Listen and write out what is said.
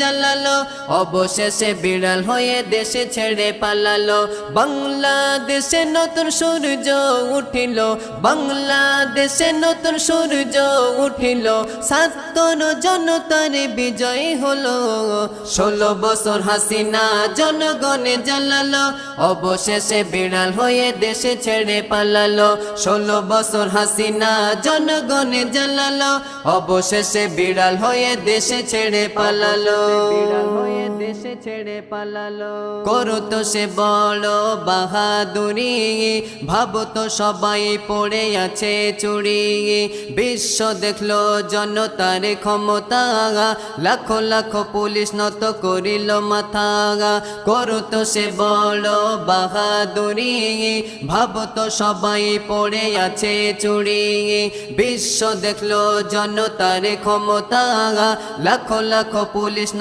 জ্বালালো, অবশেষে বিড়াল হয়ে দেশে ছেড়ে পালালো। বাংলাদেশে নতুন সূর্য উঠিল, বাংলাদেশে নতুন সূর্য উঠিল, ৭৭ জনতার বিজয় হলো। ১৬ বছর হাসিনা জনগণে জ্বালালো, অবশেষে বিড়াল হয়ে দেশে ছেড়ে পালালো। ১৬ বছর হাসিনা জনগণে জ্বালালো, অবশেষে বিড়াল হয়ে দেশে ছেড়ে পালালো। বিড়াল হয়ে দেশে ছেড়ে পালালো। করতো সে বড় বাহাদুরি, ভাবতো সবাই পড়ে আছে চুরি। বিশ্ব দেখলো জনতার ক্ষমতা, লাখো লাখো পুলিশ নত করিল মাথা। করতো সে বড় বাহাদুরি, ভাবতো সবাই পড়ে আছে চুরি। বিশ্ব দেখলো জনতার ক্ষমতা, লাখো লাখো পুলিশ